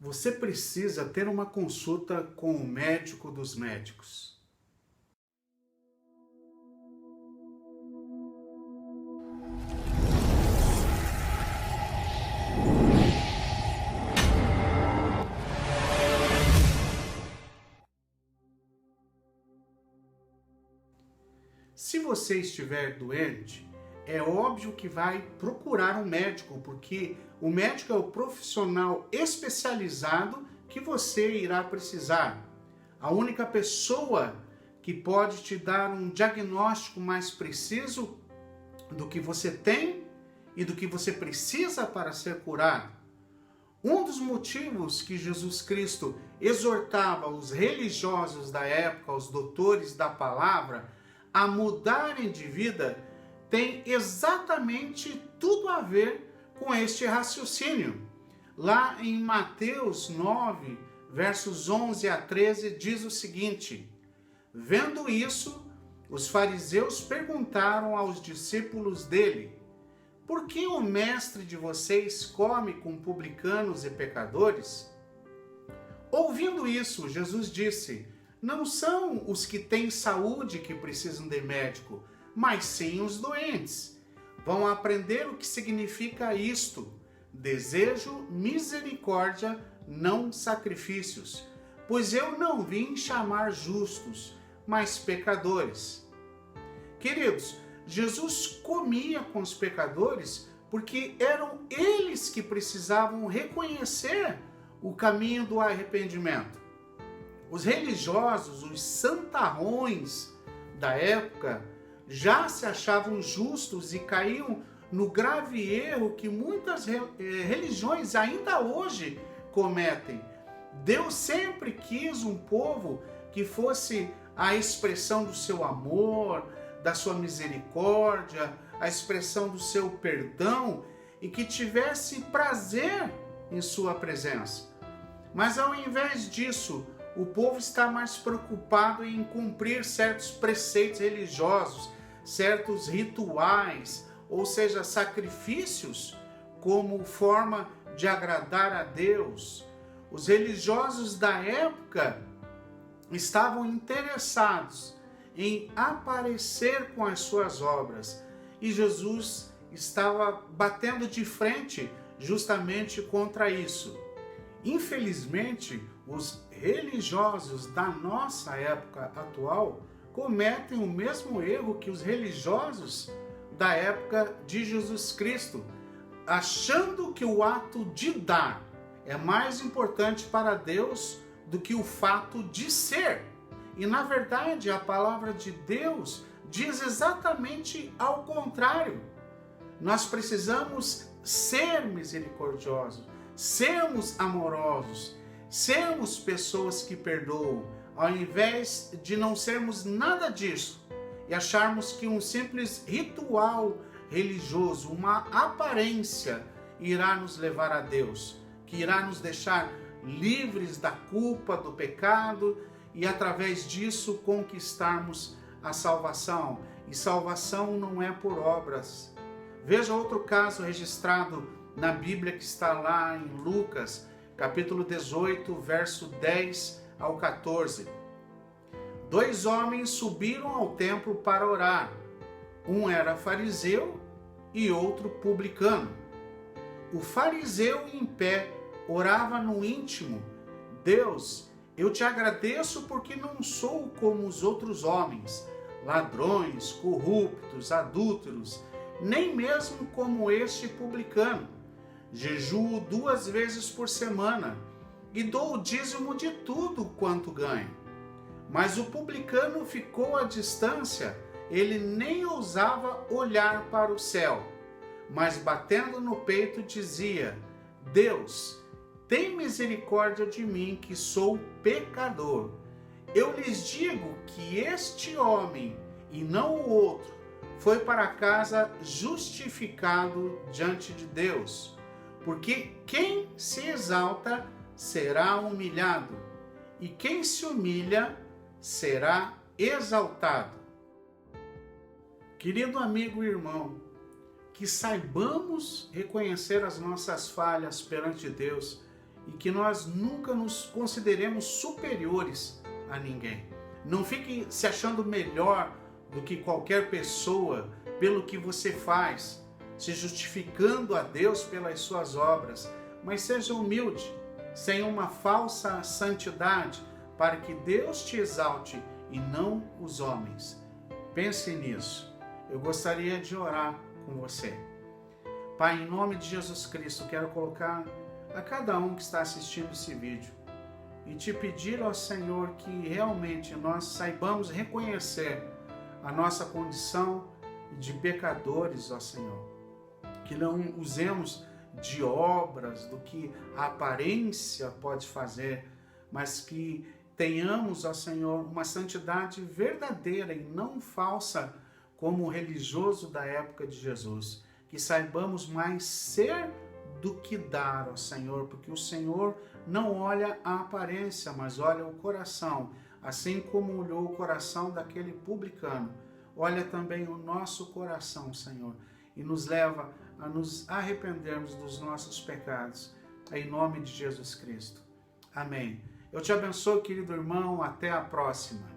Você precisa ter uma consulta com o médico dos médicos. Se você estiver doente, é óbvio que vai procurar um médico, porque o médico é o profissional especializado que você irá precisar. A única pessoa que pode te dar um diagnóstico mais preciso do que você tem e do que você precisa para ser curado. Um dos motivos que Jesus Cristo exortava os religiosos da época, os doutores da palavra, a mudarem de vida, tem exatamente tudo a ver com este raciocínio. Lá em Mateus 9, versos 11 a 13, diz o seguinte: vendo isso, os fariseus perguntaram aos discípulos dele: por que o mestre de vocês come com publicanos e pecadores? Ouvindo isso, Jesus disse: não são os que têm saúde que precisam de médico, mas sim os doentes. Vão aprender o que significa isto: desejo misericórdia, não sacrifícios. Pois eu não vim chamar justos, mas pecadores. Queridos, Jesus comia com os pecadores porque eram eles que precisavam reconhecer o caminho do arrependimento. Os religiosos, os santarrões da época, já se achavam justos e caíam no grave erro que muitas religiões ainda hoje cometem. Deus sempre quis um povo que fosse a expressão do seu amor, da sua misericórdia, a expressão do seu perdão e que tivesse prazer em sua presença. Mas ao invés disso, o povo está mais preocupado em cumprir certos preceitos religiosos, certos rituais, ou seja, sacrifícios, como forma de agradar a Deus. Os religiosos da época estavam interessados em aparecer com as suas obras, e Jesus estava batendo de frente justamente contra isso. Infelizmente, os religiosos da nossa época atual cometem o mesmo erro que os religiosos da época de Jesus Cristo, achando que o ato de dar é mais importante para Deus do que o fato de ser. E na verdade, a palavra de Deus diz exatamente ao contrário. Nós precisamos ser misericordiosos, sermos amorosos, sermos pessoas que perdoam, ao invés de não sermos nada disso e acharmos que um simples ritual religioso, uma aparência, irá nos levar a Deus, que irá nos deixar livres da culpa, do pecado e através disso conquistarmos a salvação. E salvação não é por obras. Veja outro caso registrado na Bíblia que está lá em Lucas, capítulo 18, verso 10 ao 14. 2 homens subiram ao templo para orar. Um era fariseu e outro publicano. O fariseu em pé orava no íntimo: Deus, eu te agradeço porque não sou como os outros homens, ladrões, corruptos, adúlteros, nem mesmo como este publicano. Jejuo 2 vezes por semana e dou o dízimo de tudo quanto ganho. Mas o publicano ficou à distância, ele nem ousava olhar para o céu, mas batendo no peito dizia: Deus, tem misericórdia de mim, que sou pecador. Eu lhes digo que este homem, e não o outro, foi para casa justificado diante de Deus. Porque quem se exalta será humilhado, e quem se humilha será exaltado. Querido amigo e irmão, que saibamos reconhecer as nossas falhas perante Deus e que nós nunca nos consideremos superiores a ninguém. Não fique se achando melhor do que qualquer pessoa pelo que você faz, se justificando a Deus pelas suas obras, mas seja humilde, sem uma falsa santidade, para que Deus te exalte e não os homens. Pense nisso. Eu gostaria de orar com você. Pai, em nome de Jesus Cristo, quero colocar a cada um que está assistindo esse vídeo e te pedir ao Senhor que realmente nós saibamos reconhecer a nossa condição de pecadores, ó Senhor. Que não usemos de obras, do que a aparência pode fazer, mas que tenhamos, ó Senhor, uma santidade verdadeira e não falsa, como o religioso da época de Jesus. Que saibamos mais ser do que dar, ó Senhor, porque o Senhor não olha a aparência, mas olha o coração, assim como olhou o coração daquele publicano. Olha também o nosso coração, Senhor, e nos leva a nos arrependermos dos nossos pecados, em nome de Jesus Cristo. Amém. Eu te abençoo, querido irmão, até a próxima.